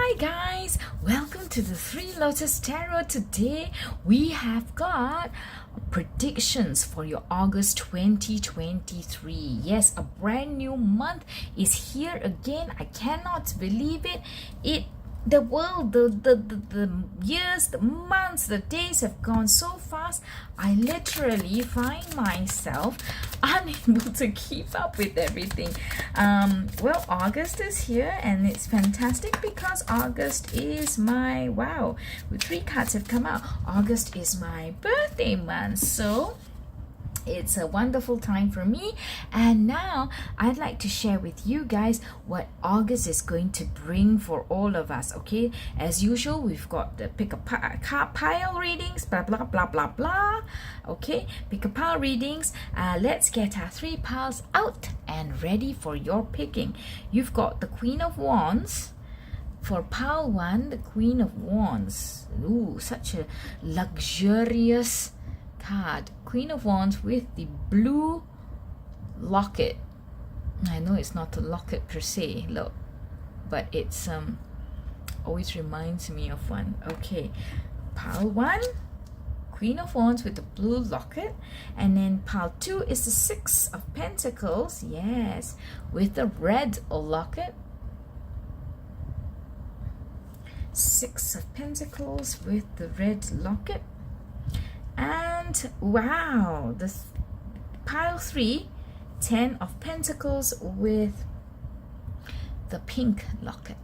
Hi guys, welcome to the Three Lotus Tarot. Today we have got predictions for your August 2023. Yes, a brand new month is here again. I cannot believe it. The world, the years, the months, the days have gone so fast. I literally find myself unable to keep up with everything. Well, August is here and it's fantastic because August is my, wow, three cards have come out. August is my birthday month, so it's a wonderful time for me. And now I'd like to share with you guys what August is going to bring for all of us. Okay, as usual, we've got the pick a card pile readings, blah blah blah blah blah. Okay, pick a pile readings. Let's get our three piles out and ready for your picking. You've got the Queen of Wands. For pile 1, the Queen of Wands. Ooh, such a luxurious card. Queen of Wands with the blue locket. I know it's not a locket per se, look, but it's always reminds me of one. Okay, pile 1, Queen of Wands with the blue locket, and then pile 2 is the Six of Pentacles, yes, with the red locket. Six of Pentacles with the red locket. And wow, this pile 3, 10 of Pentacles with the pink locket.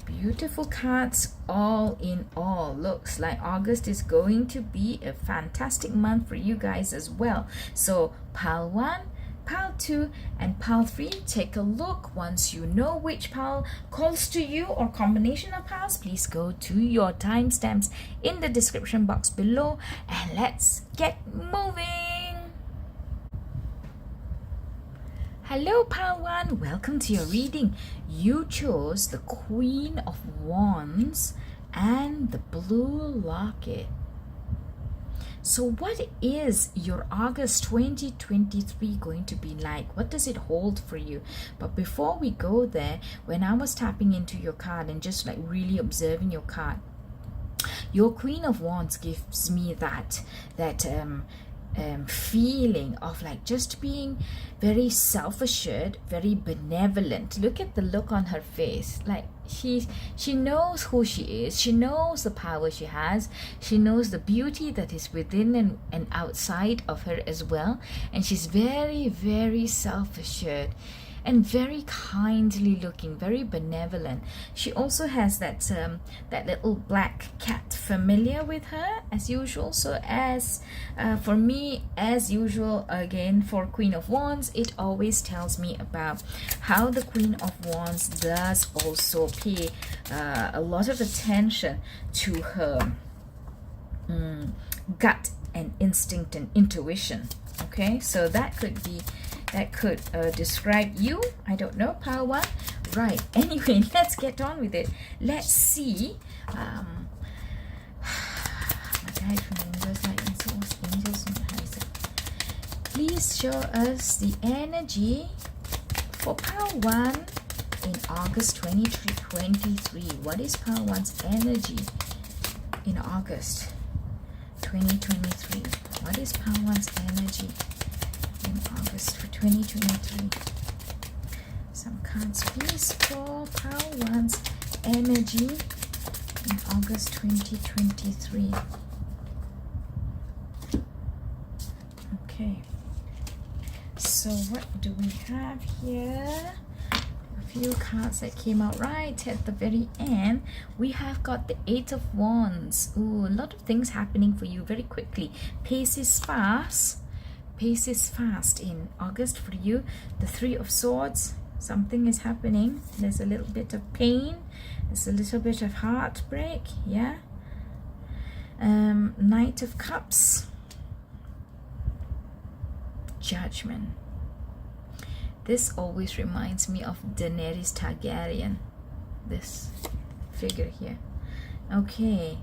Beautiful cards all in all. Looks like August is going to be a fantastic month for you guys as well. So pile 1, pile 2 and pile 3, take a look. Once you know which pile calls to you or combination of piles, please go to your timestamps in the description box below and let's get moving. Hello pile 1, welcome to your reading. You chose the Queen of Wands and the blue locket. So what is your August 2023 going to be like? What does it hold for you? But before we go there, when I was tapping into your card and just like really observing your card, your Queen of Wands gives me that feeling of like just being very self-assured, very benevolent. Look at the look on her face. Like she knows who she is. She knows the power she has. She knows the beauty that is within and outside of her as well. And she's very, very self-assured and very kindly looking, very benevolent. She also has that little black cat familiar with her as usual. So as for me, as usual, again for Queen of Wands, it always tells me about how the Queen of Wands does also pay a lot of attention to her gut and instinct and intuition. Okay, so that could describe you. I don't know, pile 1. Right, anyway, let's get on with it. Let's see. My guide from the universe, light and source, angels and horizon. Please show us the energy for pile 1 in August 2023. What is pile 1's energy in August 2023? What is pile 1's energy in August for 2023? Some cards please for pile 1's energy in August 2023. Okay, so what do we have here? A few cards that came out right at the very end. We have got the Eight of Wands. Ooh, a lot of things happening for you very quickly. Pace is fast. Pace is fast in August for you. The Three of Swords, something is happening. There's a little bit of pain. There's a little bit of heartbreak. Yeah. Knight of Cups. Judgment. This always reminds me of Daenerys Targaryen. This figure here. Okay.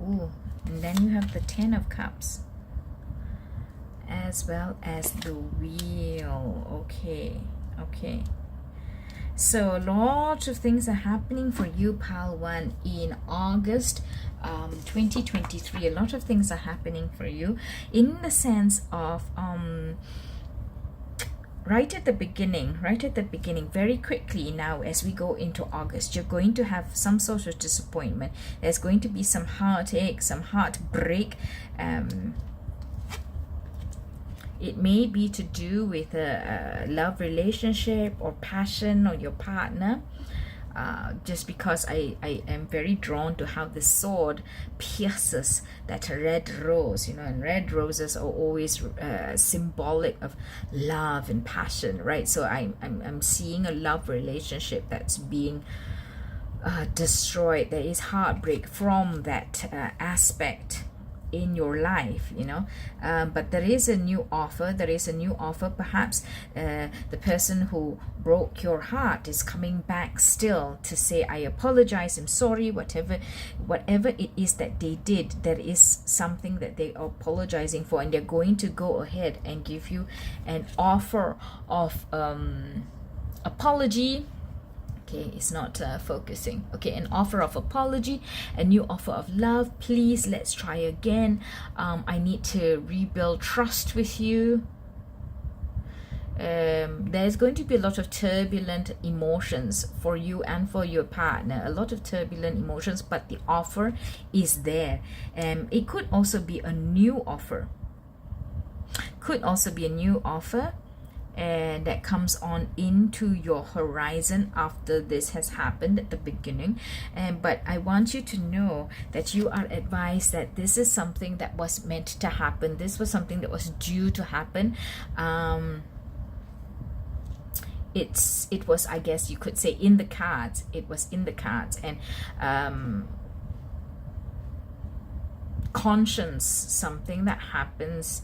Ooh. And then you have the Ten of Cups, as well as the Wheel. Okay. So a lot of things are happening for you, pile 1, in August 2023. A lot of things are happening for you in the sense of right at the beginning, very quickly now as we go into August, you're going to have some sort of disappointment. There's going to be some heartache, some heartbreak. It may be to do with a love relationship or passion or your partner. Just because I am very drawn to how the sword pierces that red rose, and red roses are always symbolic of love and passion, right? So I'm seeing a love relationship that's being destroyed. There is heartbreak from that aspect in your life, but there is a new offer. Perhaps the person who broke your heart is coming back still to say, I apologize, I'm sorry, whatever it is that they did, there is something that they are apologizing for, and they're going to go ahead and give you an offer of apology. Okay, it's not focusing. Okay, an offer of apology, a new offer of love. Please, let's try again. I need to rebuild trust with you. There's going to be a lot of turbulent emotions for you and for your partner. A lot of turbulent emotions, but the offer is there. It could also be a new offer. And that comes on into your horizon after this has happened at the beginning. But I want you to know that you are advised that this is something that was meant to happen. This was something that was due to happen. It was, I guess you could say, in the cards. It was in the cards. And conscience, something that happens,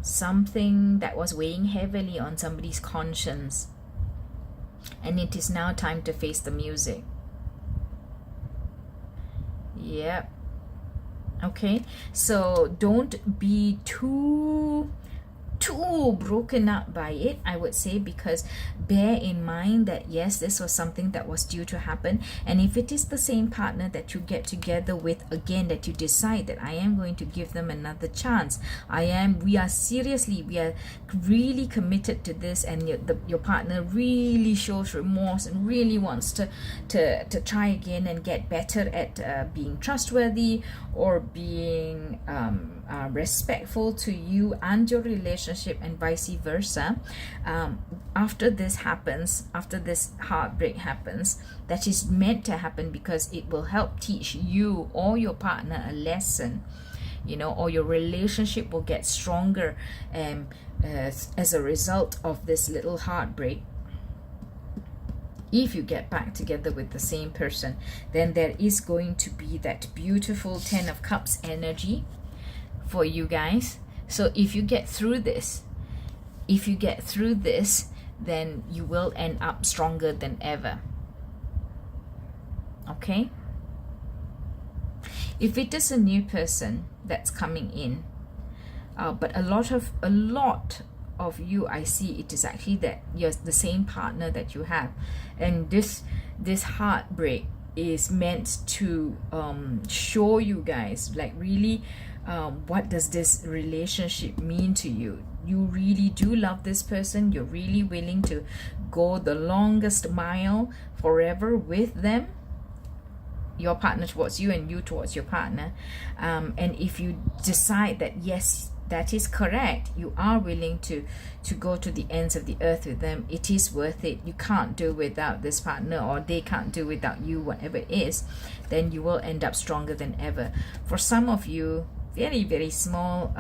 something that was weighing heavily on somebody's conscience, and it is now time to face the music. Yep. Okay, so don't be too broken up by it, I would say, because bear in mind that yes, this was something that was due to happen. And if it is the same partner that you get together with again, that you decide that I am going to give them another chance, we are really committed to this, and your partner really shows remorse and really wants to try again and get better at being trustworthy or being respectful to you and your relationship, and vice versa. After this happens, after this heartbreak happens, that is meant to happen because it will help teach you or your partner a lesson, or your relationship will get stronger as a result of this little heartbreak. If you get back together with the same person, then there is going to be that beautiful 10 of Cups energy for you guys. So if you get through this, then you will end up stronger than ever. Okay? If it is a new person that's coming in, but a lot of you, I see it is actually that you're the same partner that you have, and this heartbreak is meant to show you guys, like, really, what does this relationship mean to you. You really do love this person. You're really willing to go the longest mile forever with them, your partner towards you and you towards your partner. And if you decide that yes, that is correct, you are willing to go to the ends of the earth with them, it is worth it. You can't do without this partner, or they can't do without you, whatever it is, then you will end up stronger than ever. For some of you, very, very small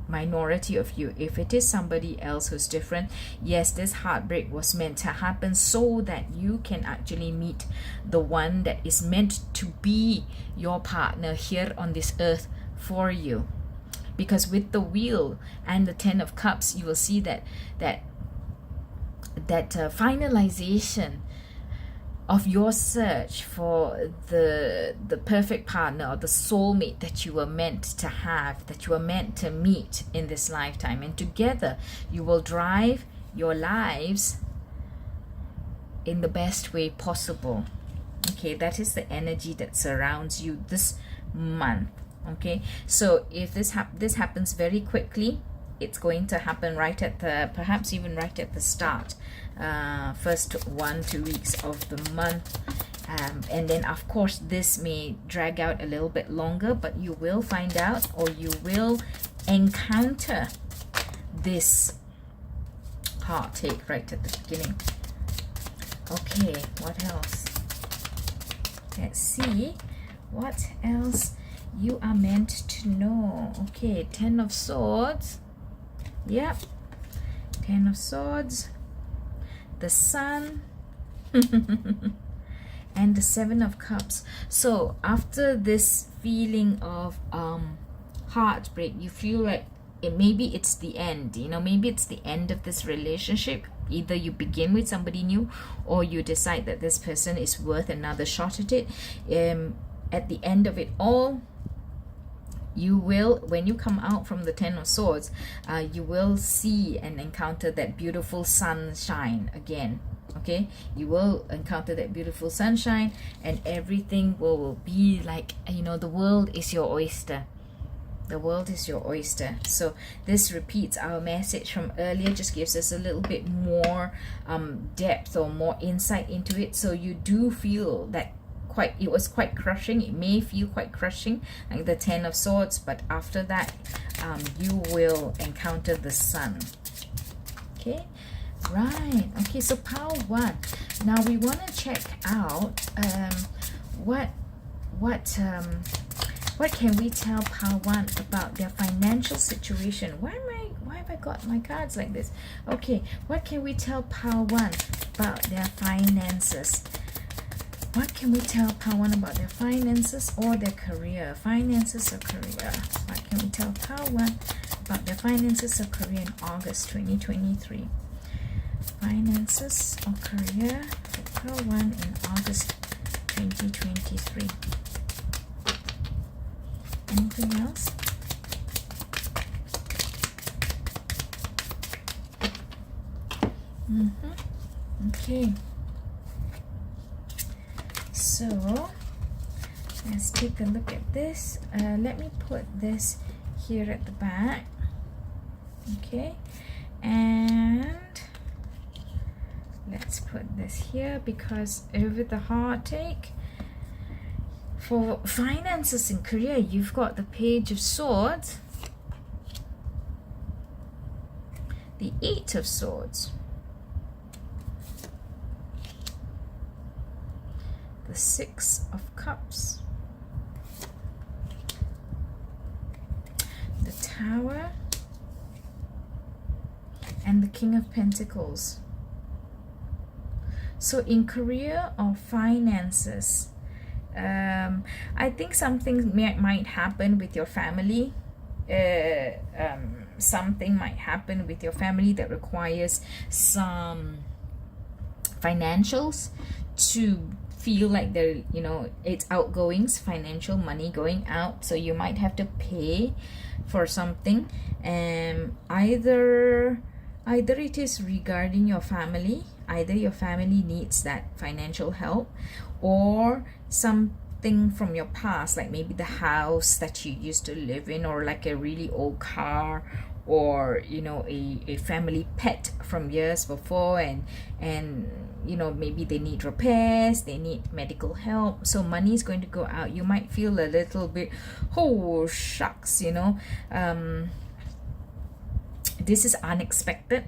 minority of you, if it is somebody else who's different, yes, this heartbreak was meant to happen so that you can actually meet the one that is meant to be your partner here on this earth for you. Because with the Wheel and the 10 of Cups, you will see that finalization of your search for the perfect partner or the soulmate that you were meant to have, that you were meant to meet in this lifetime. And together you will drive your lives in the best way possible. Okay, that is the energy that surrounds you this month. Okay, so if this happens very quickly, it's going to happen right at the, perhaps even right at the start, first 1-2 weeks of the month. And then of course this may drag out a little bit longer, but you will find out, or you will encounter this heartache right at the beginning. Okay, what else? Let's see what else you are meant to know. Okay, 10 of Swords. Yep, 10 of Swords, the Sun, and the 7 of Cups. So after this feeling of heartbreak, you feel like maybe it's the end, you know, maybe it's the end of this relationship. Either you begin with somebody new, or you decide that this person is worth another shot at it. At the end of it all, you will, when you come out from the 10 of Swords, you will see and encounter that beautiful sunshine again. Okay, you will encounter that beautiful sunshine, and everything will be like, you know, the world is your oyster. The world is your oyster. So this repeats our message from earlier, just gives us a little bit more depth or more insight into it. So you do feel that it was quite crushing. It may feel quite crushing, like the 10 of Swords, but after that you will encounter the sun. Okay, right. Okay, so pile 1. Now we want to check out what can we tell pile 1 about their financial situation. Why have I got my cards like this? Okay, what can we tell pile 1 about their finances? What can we tell pile 1 about their finances or their career? Finances or career? What can we tell pile 1 about their finances or career in August 2023? Finances or career for pile 1 in August 2023. Anything else? Okay. So let's take a look at this. Let me put this here at the back. Okay, and let's put this here, because over the heartache, for finances and career, you've got the Page of Swords, the 8 of Swords, the 6 of Cups, the Tower, and the King of Pentacles. So in career or finances, I think something might happen with your family. Something might happen with your family that requires some financials to feel like they're, you know, it's outgoings, financial money going out. So you might have to pay for something. Either it is regarding your family, either your family needs that financial help, or something from your past, like maybe the house that you used to live in, or like a really old car, or you know, a family pet from years before, and you know, maybe they need repairs, they need medical help, so money is going to go out. You might feel a little bit, oh shucks, you know, this is unexpected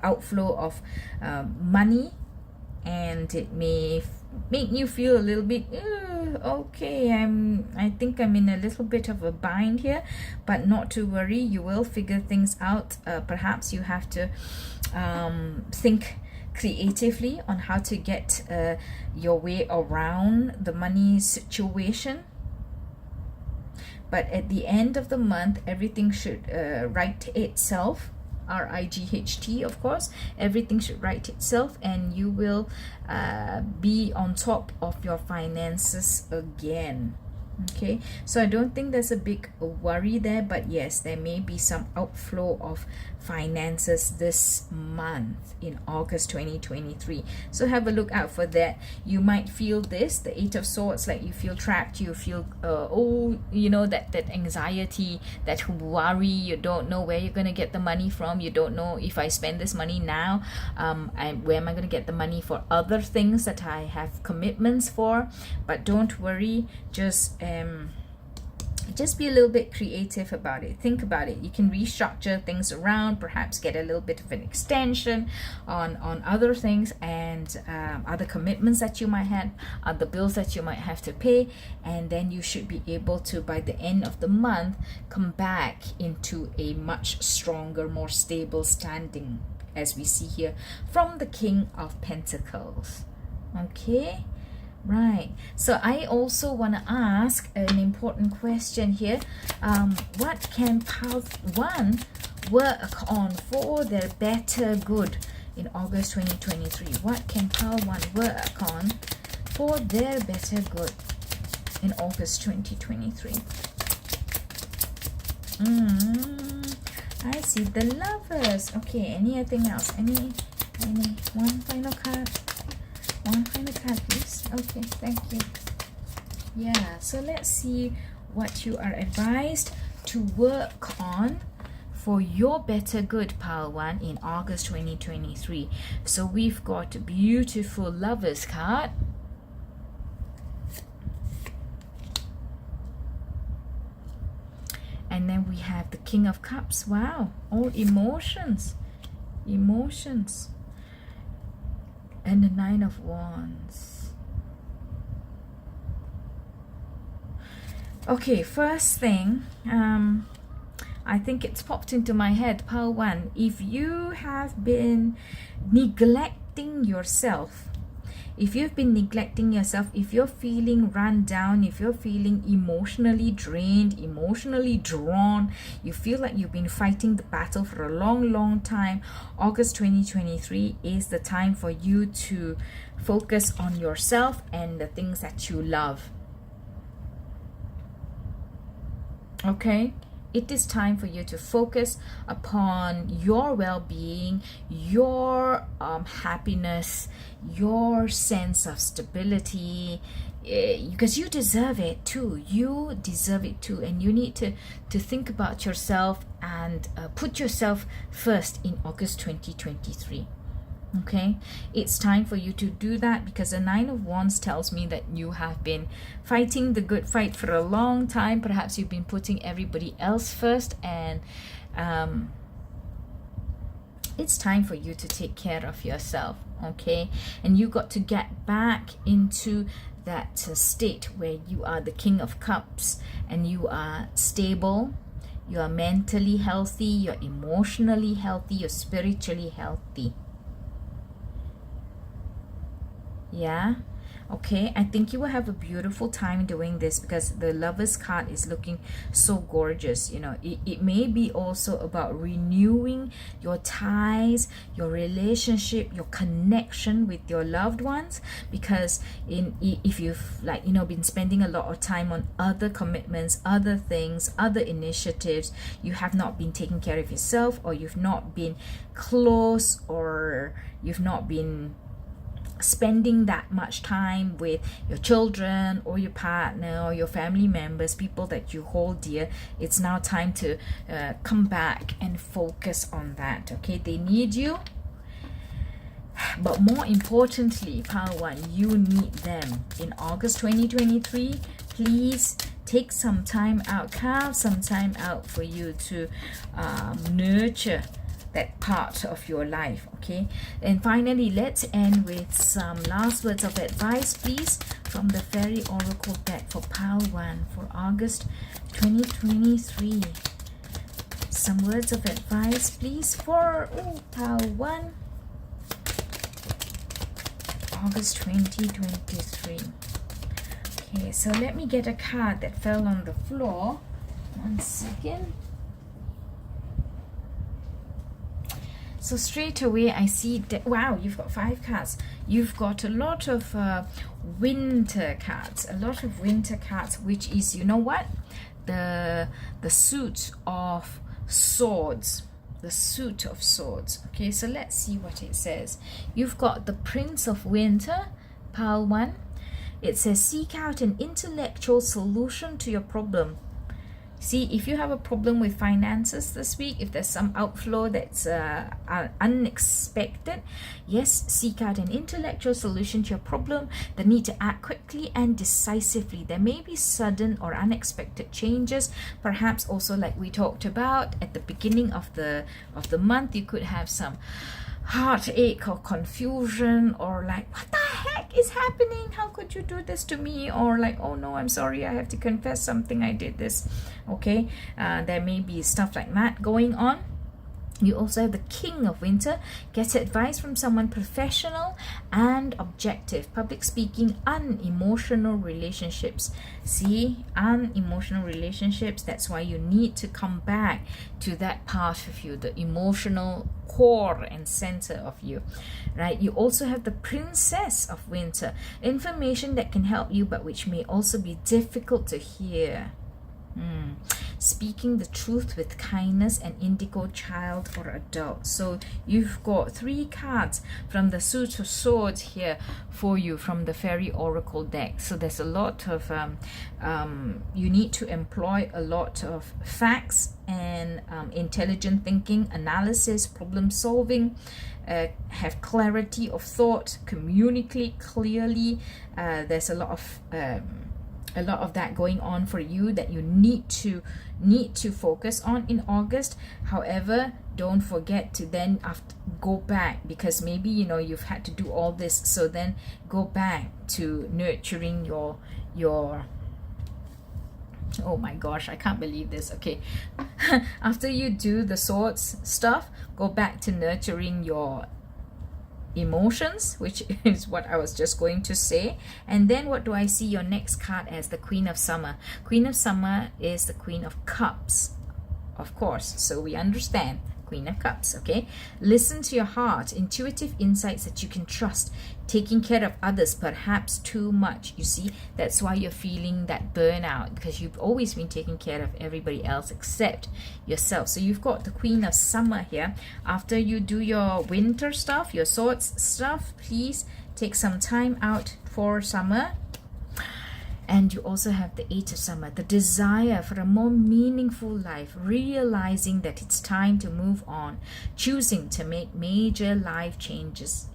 outflow of money, and it may make you feel a little bit, okay, I think I'm in a little bit of a bind here, but not to worry, you will figure things out. Perhaps you have to think creatively on how to get your way around the money situation. But at the end of the month, everything should right itself. RIGHT, of course, everything should right itself, and you will be on top of your finances again. Okay, so I don't think there's a big worry there, but yes, there may be some outflow of finances this month in August 2023. So have a look out for that. You might feel this, the Eight of Swords, like you feel trapped, you feel that anxiety, that worry. You don't know where you're going to get the money from. You don't know, if I spend this money now, where am I going to get the money for other things that I have commitments for. But don't worry, just be a little bit creative about it. Think about it. You can restructure things around, perhaps get a little bit of an extension on other things, and other commitments that you might have, other bills that you might have to pay, and then you should be able to, by the end of the month, come back into a much stronger, more stable standing, as we see here from the King of Pentacles. Okay. Right, so I also want to ask an important question here. What can Pile 1 work on for their better good in August 2023? What can Pile 1 work on for their better good in August 2023? I see the Lovers. Okay, anything else? Any one final card? One final card, please. Okay, thank you. Yeah, so let's see what you are advised to work on for your better good, Pile 1, in August 2023. So we've got a beautiful Lovers card. And then we have the King of Cups. Wow, all emotions. Emotions. And the Nine of Wands. Okay, first thing, I think it's popped into my head, Pile 1. If you have been neglecting yourself, if you've been neglecting yourself, if you're feeling run down, if you're feeling emotionally drained, emotionally drawn, you feel like you've been fighting the battle for a long time, August 2023 is the time for you to focus on yourself and the things that you love. Okay? It is time for you to focus upon your well-being, your happiness, your sense of stability, because you deserve it too. You deserve it too, and you need to think about yourself and put yourself first in August 2023. Okay, it's time for you to do that, because the Nine of Wands tells me that you have been fighting the good fight for a long time. Perhaps you've been putting everybody else first, and it's time for you to take care of yourself. Okay, and you got to get back into that state where you are the King of Cups and you are stable, you are mentally healthy, you're emotionally healthy, you're spiritually healthy. Yeah, okay, I think you will have a beautiful time doing this, because the Lovers card is looking so gorgeous. You know, it may be also about renewing your ties, your relationship, your connection with your loved ones, because if you've been spending a lot of time on other commitments, other things, other initiatives, you have not been taking care of yourself, or you've not been close, or you've not been spending that much time with your children or your partner or your family members, people that you hold dear. It's now time to come back and focus on that. Okay, they need you, but more importantly, Pile 1, you need them in August 2023. Please take some time out, carve some time out for you to nurture that part of your life. Okay, and finally, let's end with some last words of advice, please, from the Fairy Oracle deck for Pile 1 for August 2023. Some words of advice, please, for Pile 1, August 2023. Okay, so let me get a card that fell on the floor. One second. So straight away I see that, wow, you've got 5 cards. you've got a lot of winter cards, which is, you know what, the suit of swords. The suit of swords. Okay, so let's see what it says. You've got the Prince of Winter, pile 1. It says seek out an intellectual solution to your problem. See, if you have a problem with finances this week, if there's some outflow that's unexpected, yes, seek out an intellectual solution to your problem. The need to act quickly and decisively. There may be sudden or unexpected changes. Perhaps also, like we talked about at the beginning of the month, you could have some heartache or confusion, or like, what the heck is happening? How could you do this to me? Or like, oh no, I'm sorry, I have to confess something, I did this. Okay, there may be stuff like that going on. You also have the King of Winter. Get advice from someone professional and objective. Public speaking, unemotional relationships. See, unemotional relationships. That's why you need to come back to that part of you, the emotional core and center of you, right? You also have the Princess of Winter. Information that can help you, but which may also be difficult to hear. Speaking the truth with kindness, and indigo, child or adult. So you've got 3 cards from the Suit of Swords here for you from the Fairy Oracle deck. So there's a lot of you need to employ a lot of facts and intelligent thinking, analysis, problem solving, have clarity of thought, communicate clearly. There's a lot of that going on for you that you need to focus on in August. However, don't forget to then go back, because maybe, you know, you've had to do all this, so then go back to nurturing your oh my gosh, I can't believe this. Okay, after you do the swords stuff, go back to nurturing your emotions, which is what I was just going to say. And then what do I see your next card as? The Queen of Summer. Queen of Summer is the Queen of Cups, of course, so we understand. Queen of Cups. Okay, listen to your heart, intuitive insights that you can trust, taking care of others perhaps too much. You see, that's why you're feeling that burnout, because you've always been taking care of everybody else except yourself. So you've got the Queen of Summer here. After you do your winter stuff, your swords stuff, please take some time out for summer. And you also have the Eight of Summer, the desire for a more meaningful life, realizing that it's time to move on, choosing to make major life changes.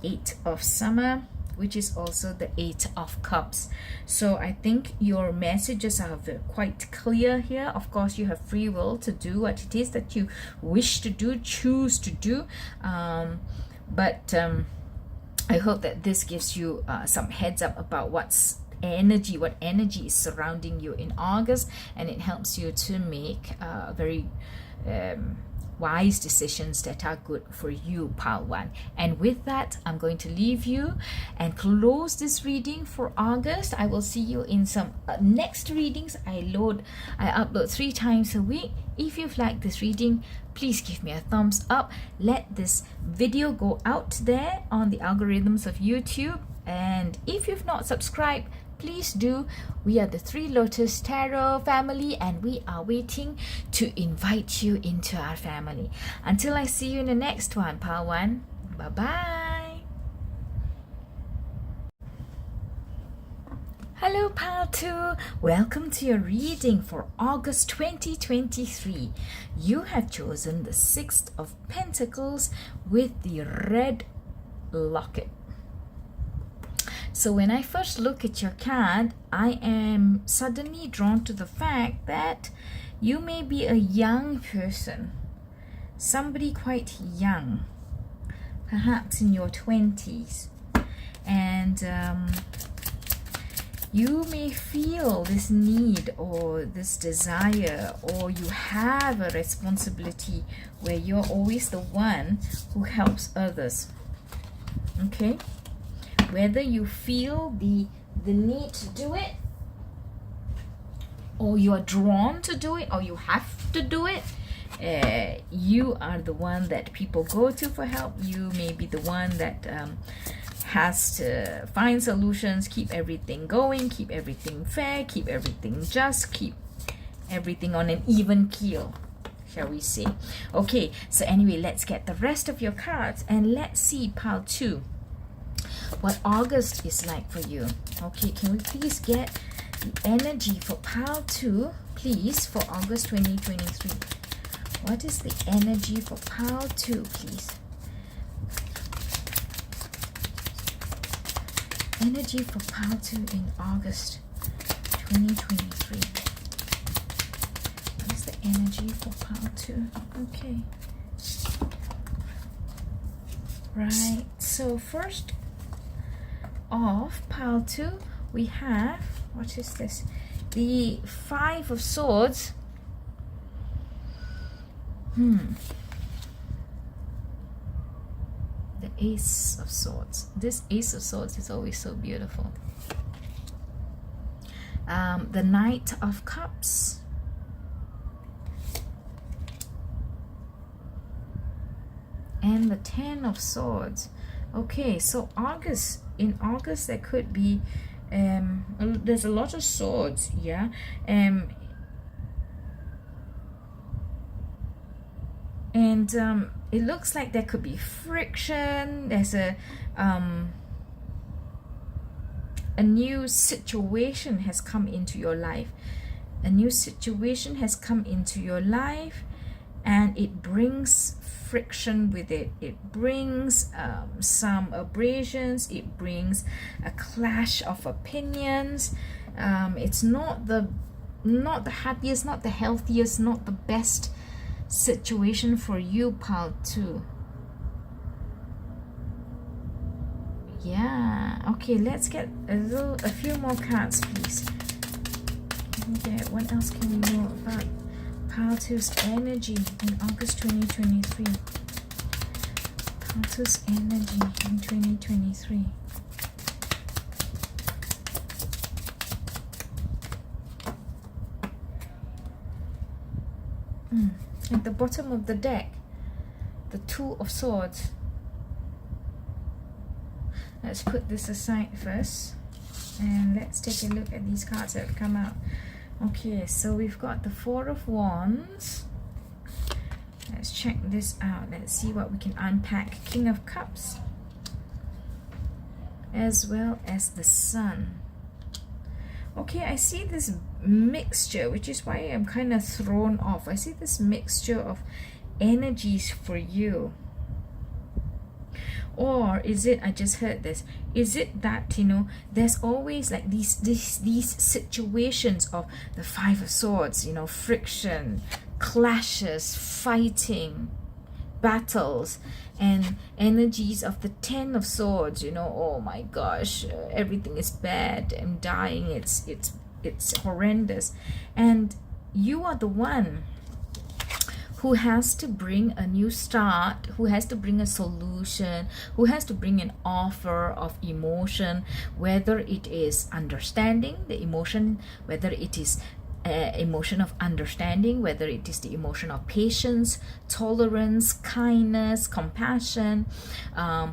Eight of Summer, which is also the Eight of Cups. So I think your messages are quite clear here. Of course, you have free will to do what it is that you wish to do, choose to do. But I hope that this gives you some heads up about what energy is surrounding you in August, and it helps you to make very wise decisions that are good for you, pile 1. And with that, I'm going to leave you and close this reading for August. I will see you in some next readings. I upload 3 times a week. If you've liked this reading, please give me a thumbs up. Let this video go out there on the algorithms of YouTube. And if you've not subscribed, please do. We are the 3 Lotus Tarot family, and we are waiting to invite you into our family. Until I see you in the next one, pile 1. Bye-bye. Hello, pile 2. Welcome to your reading for August 2023. You have chosen the 6th of Pentacles with the Red Locket. So when I first look at your card, I am suddenly drawn to the fact that you may be a young person, somebody quite young, perhaps in your 20s, and you may feel this need or this desire, or you have a responsibility where you're always the one who helps others. Okay? Whether you feel the need to do it, or you are drawn to do it, or you have to do it, you are the one that people go to for help. You may be the one that has to find solutions, keep everything going, keep everything fair, keep everything just, keep everything on an even keel, shall we say. Okay, so anyway, let's get the rest of your cards and let's see pile 2 what August is like for you. Okay, can we please get the energy for pile 2, please, for August 2023? What is the energy for pile 2, please? Energy for pile 2 in August 2023. What is the energy for pile 2? Okay. Right, so first off pile 2 we have, what is this? The 5 of Swords. The Ace of Swords. This Ace of Swords is always so beautiful. The Knight of Cups. And the 10 of Swords. Okay, so in August there could be there's a lot of swords, yeah. And it looks like there could be friction. There's a new situation has come into your life. A new situation has come into your life, and it brings friction with it. It brings some abrasions. It brings a clash of opinions. It's not the happiest, not the healthiest, not the best situation for you, pile 2. Yeah, okay, let's get a few more cards, please. Okay, what else can we know about pile 2's energy in August 2023? Pile 2's energy in 2023. At the bottom of the deck, the 2 of Swords. Let's put this aside first, and let's take a look at these cards that have come out. Okay, so we've got the 4 of Wands. Let's check this out. Let's see what we can unpack. King of Cups, as well as the Sun. Okay, I see this mixture, which is why I'm kind of thrown off. I see this mixture of energies for you. Or is it, I just heard this, is it that, you know, there's always like these situations of the 5 of Swords, you know, friction, clashes, fighting, battles, and energies of the 10 of Swords, you know, oh my gosh, everything is bad, I'm dying, it's horrendous, and you are the one who has to bring a new start, who has to bring a solution, who has to bring an offer of emotion, whether it is understanding the emotion, whether it is emotion of understanding, whether it is the emotion of patience, tolerance, kindness, compassion,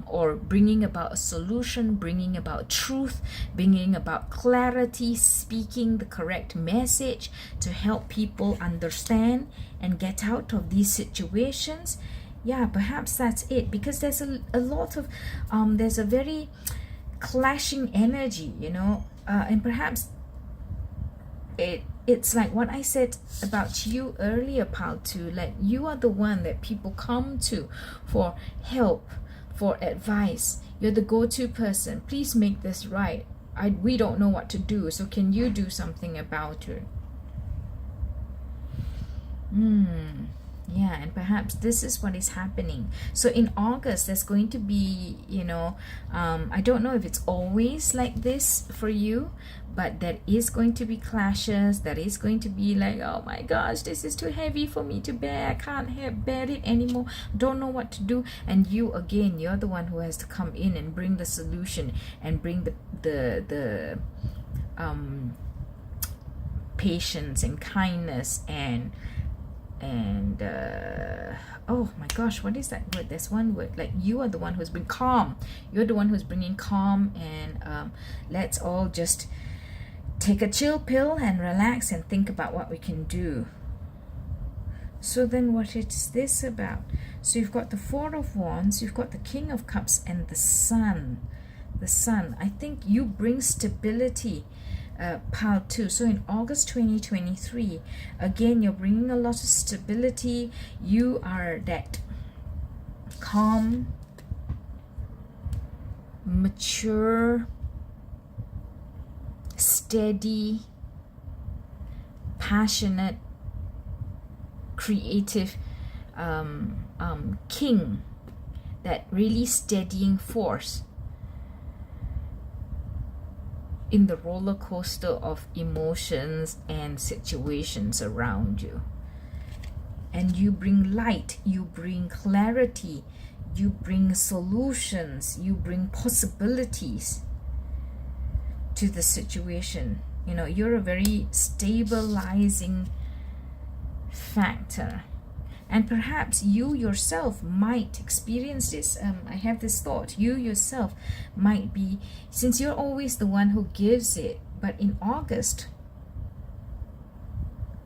or bringing about a solution, bringing about truth, bringing about clarity, speaking the correct message to help people understand and get out of these situations. Yeah, perhaps that's it, because there's a lot of there's a very clashing energy, you know, and perhaps it's like what I said about you earlier, pile 2, like you are the one that people come to for help, for advice. You're the go-to person. Please make this right. We don't know what to do, so can you do something about it? Yeah, and perhaps this is what is happening. So in August, there's going to be, you know, I don't know if it's always like this for you, but there is going to be clashes. There is going to be like, oh my gosh, this is too heavy for me to bear. I can't bear it anymore. Don't know what to do. And you, again, you're the one who has to come in and bring the solution and bring the patience and kindness and And oh my gosh, what is that word? There's one word, like you are the one who's been calm. You're the one who's bringing calm, and let's all just take a chill pill and relax and think about what we can do. So then what is this about? So you've got the Four of Wands, you've got the King of Cups, and the Sun. The Sun, I think you bring stability, pile 2. So in August 2023, again, you're bringing a lot of stability. You are that calm, mature, steady, passionate, creative king, that really steadying force in the roller coaster of emotions and situations around you. And you bring light, you bring clarity, you bring solutions, you bring possibilities to the situation. You know, you're a very stabilizing factor. And perhaps you yourself might experience this. I have this thought. You yourself might be, since you're always the one who gives it, but in August,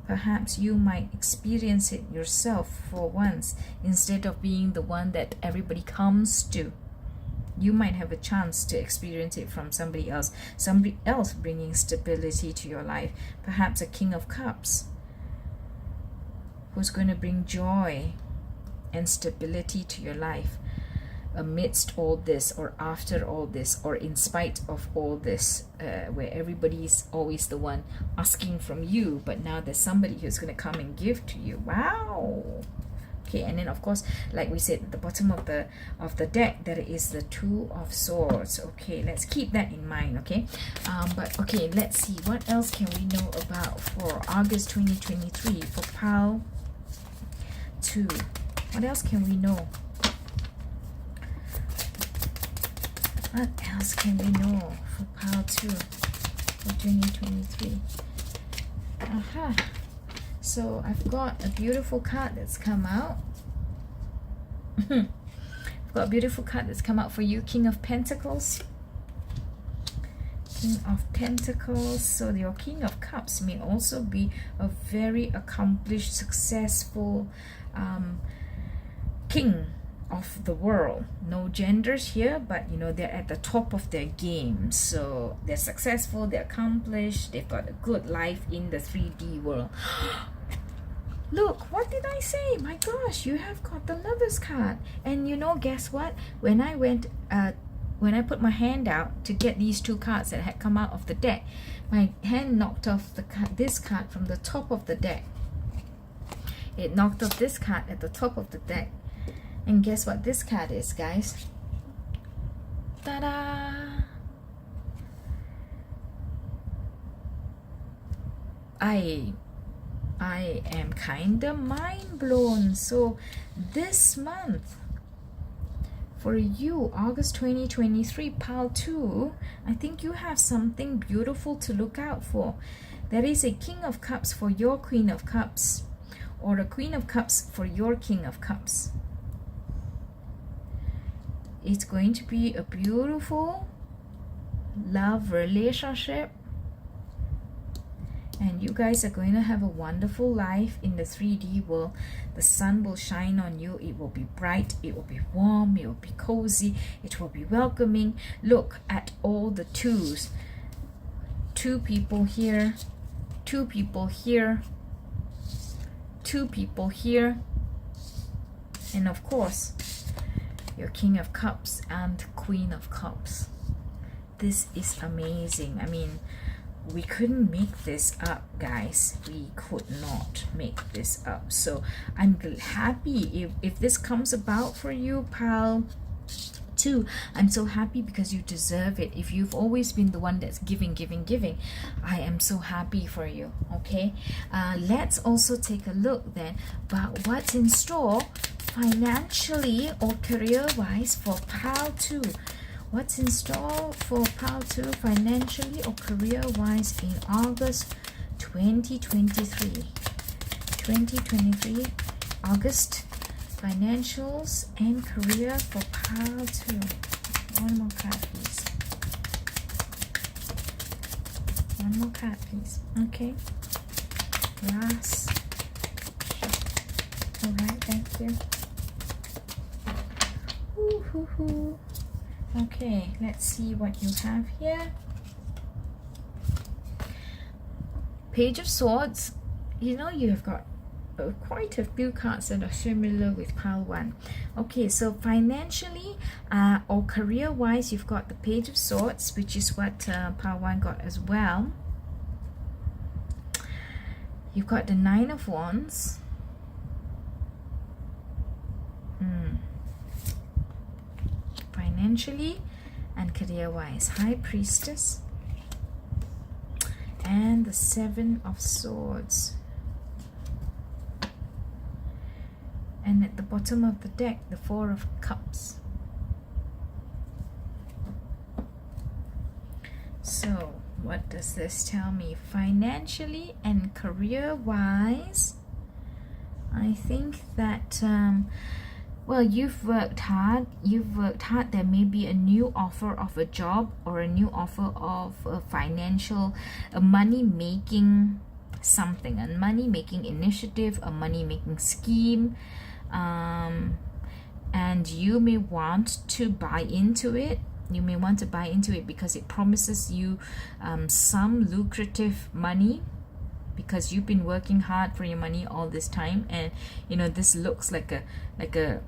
perhaps you might experience it yourself for once, instead of being the one that everybody comes to. You might have a chance to experience it from somebody else bringing stability to your life. Perhaps a King of Cups, who's going to bring joy and stability to your life amidst all this, or after all this, or in spite of all this, where everybody's always the one asking from you, but now there's somebody who's going to come and give to you. Wow. Okay, and then of course, like we said, at the bottom of the deck, there is the Two of Swords. Okay, let's keep that in mind. Okay, but okay, let's see what else can we know about for August 2023 for pile 2. What else can we know? What else can we know for pile 2 for 2023? So I've got a beautiful card that's come out. I've got a beautiful card that's come out for you, King of Pentacles. King of Pentacles. So your King of Cups may also be a very accomplished, successful king of the world. No genders here, but you know, they're at the top of their game. So they're successful, they're accomplished, they've got a good life in the 3D world. Look, what did I say? My gosh, you have got the Lovers card. And you know, guess what? When I put my hand out to get these 2 cards that had come out of the deck, my hand knocked off this card from the top of the deck. It knocked off this card at the top of the deck. And guess what this card is, guys? Ta-da! I am kinda mind blown. So this month, for you, August 2023, pile 2, I think you have something beautiful to look out for. There is a King of Cups for your Queen of Cups, or a Queen of Cups for your King of Cups. It's going to be a beautiful love relationship, and you guys are going to have a wonderful life in the 3D world. The sun will shine on you. It will be bright, it will be warm, it will be cozy, it will be welcoming. Look at all the 2s. 2 people here, 2 people here, 2 people here, and of course your King of Cups and Queen of Cups. This is amazing. I mean, we couldn't make this up, guys. We could not make this up. So I'm happy if this comes about for you, pal. 2, I'm so happy because you deserve it. If you've always been the one that's giving, I am so happy for you. Okay, let's also take a look then about what's in store financially or career wise for pile 2. What's in store for pile 2 financially or career wise in August 2023? 2023 August financials and career for pile 2. One more card, please. One more card, please. Okay. Last. Alright, thank you. Ooh. Okay, let's see what you have here. Page of Swords. You know, you have got quite a few cards that are similar with pile 1. Okay, so financially or career wise, you've got the Page of Swords, which is what pile 1 got as well. You've got the Nine of Wands. Financially and career wise, High Priestess and the Seven of Swords. And at the bottom of the deck, the Four of Cups. So what does this tell me? Financially and career wise, I think that well, you've worked hard. There may be a new offer of a job or a new offer of a financial, a money-making something, a money-making initiative, a money-making scheme. And you may want to buy into it. You may want to buy into it because it promises you some lucrative money, because you've been working hard for your money all this time, and you know this looks like a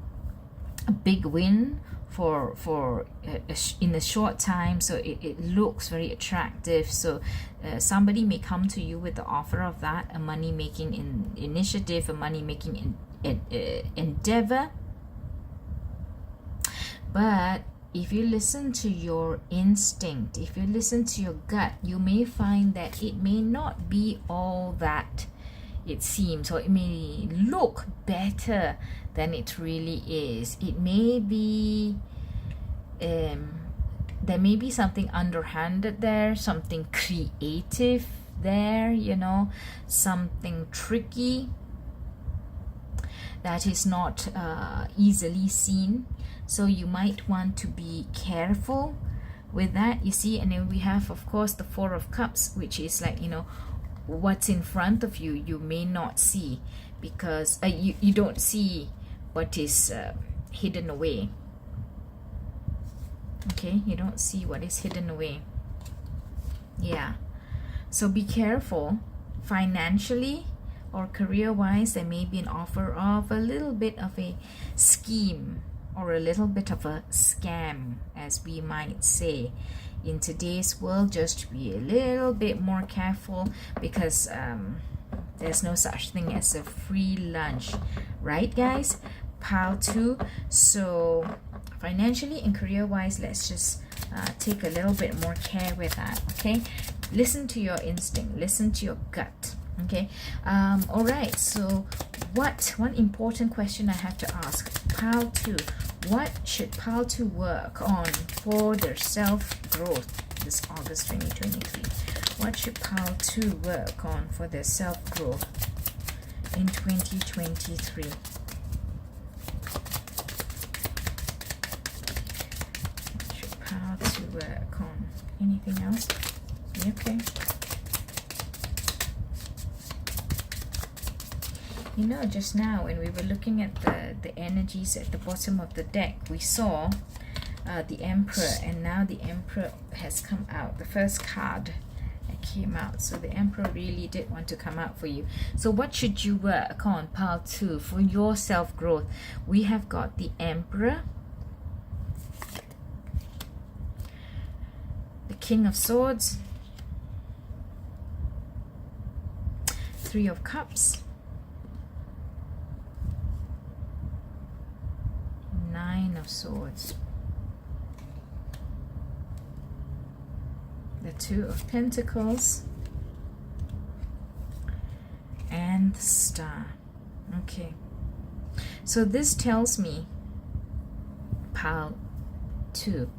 big win for in a short time. So it looks very attractive. So somebody may come to you with the offer of that, a money-making initiative, a money-making endeavor. But if you listen to your instinct, if you listen to your gut, you may find that it may not be all that it seems, or it may look better than it really is. It may be there may be something underhanded there, something creative there, you know, something tricky that is not easily seen. So you might want to be careful with that, you see. And then we have, of course, the Four of Cups, which is like, you know, what's in front of you, you may not see, because you don't see what is hidden away. Okay, you don't see what is hidden away. Yeah, so be careful. Financially or career wise, there may be an offer of a little bit of a scheme or a little bit of a scam, as we might say in today's world. Just be a little bit more careful, because there's no such thing as a free lunch, right guys? Pile 2. So financially and career wise, let's just take a little bit more care with that. Okay, listen to your instinct, listen to your gut. Okay, all right, so one important question I have to ask pile 2: what should pile 2 work on for their self-growth this August 2023? What should pile 2 work on for their self-growth in 2023? What should pile 2 work on? Anything else? Okay. You know, just now when we were looking at the energies at the bottom of the deck, we saw the Emperor, and now the Emperor has come out, the first card that came out. So the Emperor really did want to come out for you. So what should you work on, pile 2, for your self-growth? We have got the Emperor, the King of Swords, Three of Cups, Nine of Swords, the Two of Pentacles, and the Star. Okay, so this tells me, pile 2,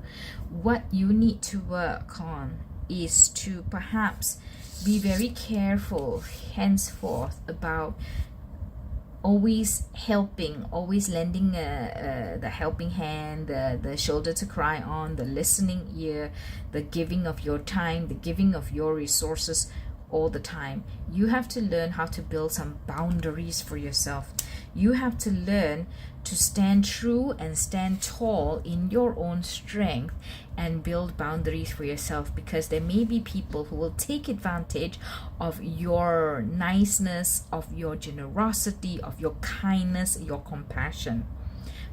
what you need to work on is to perhaps be very careful henceforth about always helping, always lending the helping hand, the shoulder to cry on, the listening ear, the giving of your time, the giving of your resources all the time. You have to learn how to build some boundaries for yourself. You have to learn to stand true and stand tall in your own strength and build boundaries for yourself, because there may be people who will take advantage of your niceness, of your generosity, of your kindness, your compassion.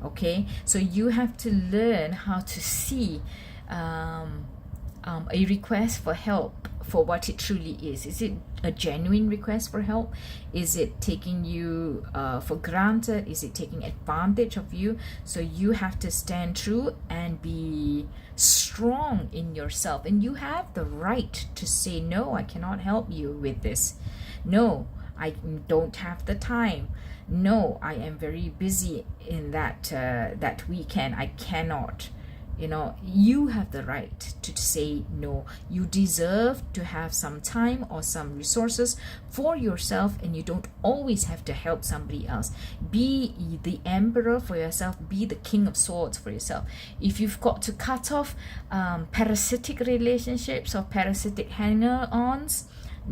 Okay, so you have to learn how to see a request for help for what it truly is. Is it a genuine request for help? Is it taking you for granted? Is it taking advantage of you? So you have to stand true and be strong in yourself, and you have the right to say, no, I cannot help you with this. No, I don't have the time. No, I am very busy in that weekend. I cannot. You know, you have the right to say no. You deserve to have some time or some resources for yourself, and you don't always have to help somebody else. Be the emperor for yourself. Be the king of swords for yourself. If you've got to cut off parasitic relationships or parasitic hanger-ons,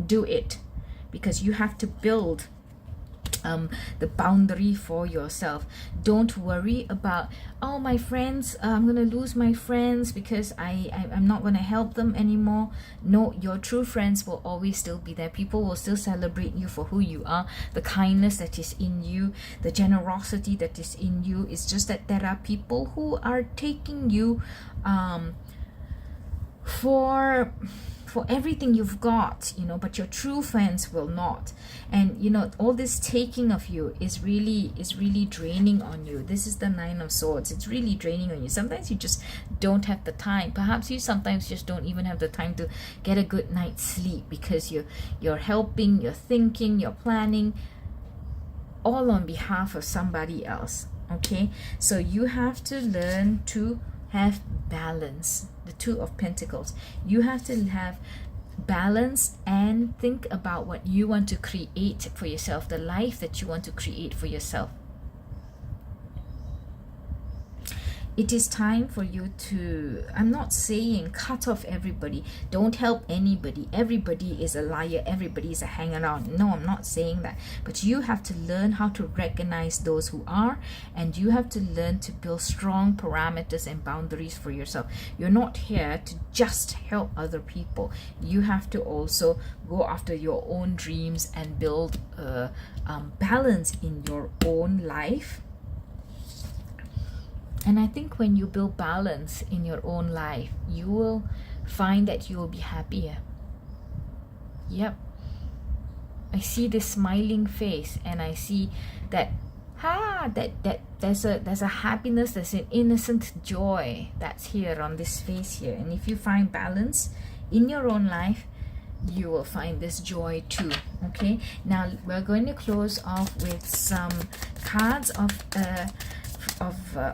do it, because you have to build the boundary for yourself. Don't worry about, oh, my friends, I'm gonna lose my friends because I'm not gonna help them anymore. No, your true friends will always still be there. People will still celebrate you for who you are, the kindness that is in you, the generosity that is in you. It's just that there are people who are taking you for everything you've got, you know, but your true friends will not. And you know, all this taking of you is really draining on you. This is the Nine of Swords. It's really draining on you. Sometimes you just don't have the time. Perhaps you sometimes just don't even have the time to get a good night's sleep, because you're helping, you're thinking, you're planning, all on behalf of somebody else. Okay, so you have to learn to have balance. The Two of Pentacles. You have to have balance and think about what you want to create for yourself, the life that you want to create for yourself. It is time for you to, I'm not saying cut off everybody, don't help anybody, everybody is a liar, everybody is a hanger-on. No, I'm not saying that. But you have to learn how to recognize those who are, and you have to learn to build strong parameters and boundaries for yourself. You're not here to just help other people. You have to also go after your own dreams and build balance in your own life. And I think when you build balance in your own life, you will find that you will be happier. Yep. I see this smiling face, and I see that there's a happiness, there's an innocent joy that's here on this face here. And if you find balance in your own life, you will find this joy too. Okay, now we're going to close off with some cards of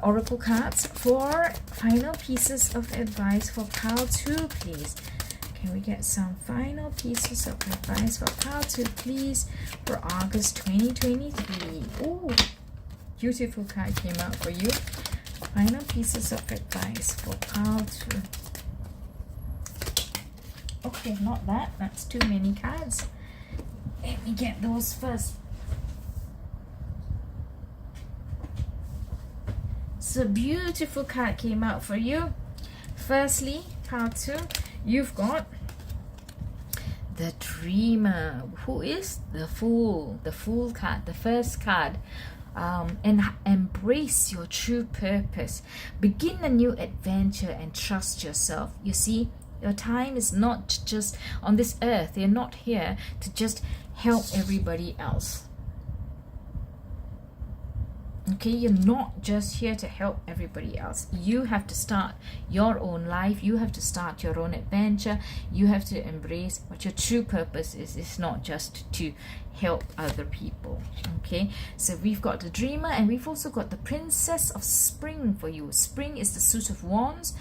oracle cards for final pieces of advice for pile 2, please. Can we get some final pieces of advice for pile 2, please, for August 2023? Oh, beautiful card came out for you. Final pieces of advice for pile 2. Okay, not that. That's too many cards. Let me get those first. So beautiful card came out for you. Firstly, pile 2, you've got the Dreamer, who is the Fool. The Fool card, the first card. And embrace your true purpose. Begin a new adventure and trust yourself. You see, your time is not just on this earth. You're not here to just help everybody else. Okay, you're not just here to help everybody else. You have to start your own life. You have to start your own adventure. You have to embrace what your true purpose is. It's not just to help other people. Okay, so we've got the dreamer, and we've also got the princess of spring for you. Spring is the suit of wands.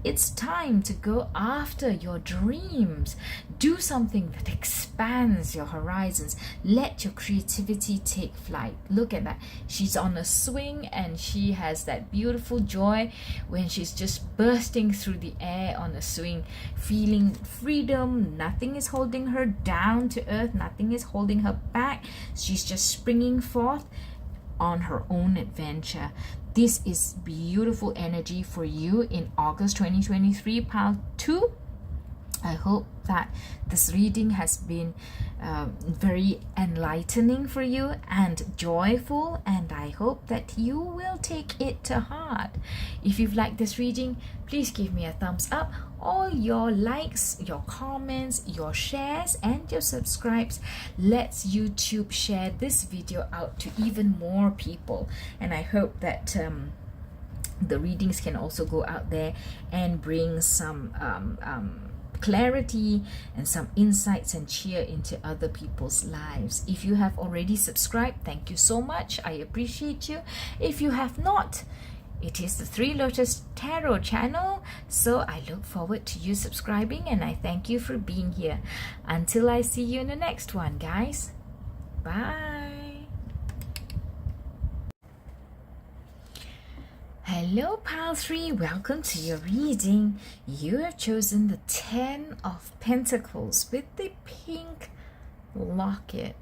It's time to go after your dreams. Do something that expands your horizons. Let your creativity take flight. Look at that. She's on a swing, and she has that beautiful joy when she's just bursting through the air on a swing, feeling freedom. Nothing is holding her down to earth. Nothing is holding her back. She's just springing forth on her own adventure. This is beautiful energy for you in August 2023, pile 2. I hope that this reading has been very enlightening for you and joyful, and I hope that you will take it to heart. If you've liked this reading, please give me a thumbs up. All your likes, your comments, your shares, and your subscribes lets YouTube share this video out to even more people, and I hope that the readings can also go out there and bring some clarity and some insights and cheer into other people's lives. If you have already subscribed, thank you so much. I appreciate you. If you have not, it is the Three Lotus Tarot channel, so I look forward to you subscribing, and I thank you for being here. Until I see you in the next one, guys. Bye. Hello, pile 3. Welcome to your reading. You have chosen the 10 of Pentacles with the pink locket.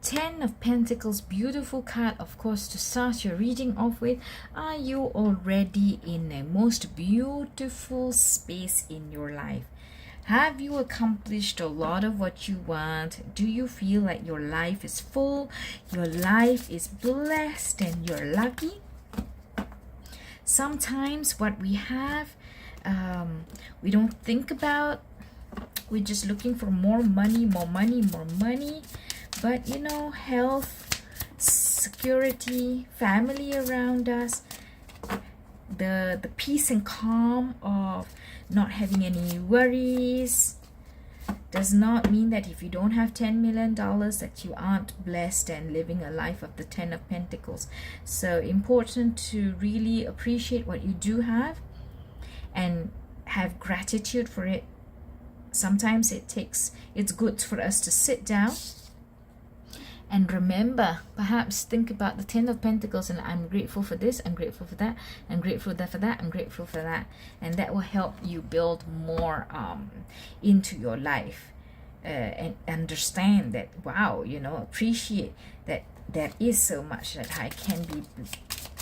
10 of Pentacles, beautiful card, of course, to start your reading off with. Are you already in a most beautiful space in your life? Have you accomplished a lot of what you want? Do you feel like your life is full, your life is blessed, and you're lucky? Sometimes what we have, we don't think about. We're just looking for more money, more money, more money. But you know, health, security, family around us, the peace and calm of not having any worries does not mean that if you don't have $10 million that you aren't blessed and living a life of the 10 of Pentacles. So important to really appreciate what you do have and have gratitude for it. Sometimes it's good for us to sit down and remember, perhaps think about the 10 of Pentacles, and I'm grateful for this, I'm grateful for that, I'm grateful for that, I'm grateful for that. And that will help you build more into your life and understand that, wow, you know, appreciate that there is so much that I can be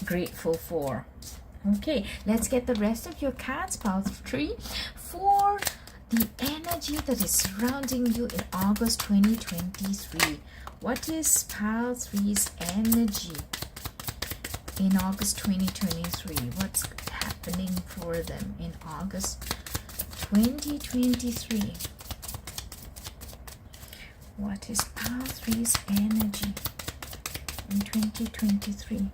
grateful for. Okay, let's get the rest of your cards, pile 3, for the energy that is surrounding you in August 2023. What is pile 3's energy in August 2023? What's happening for them in August 2023? What is pile 3's energy in 2023?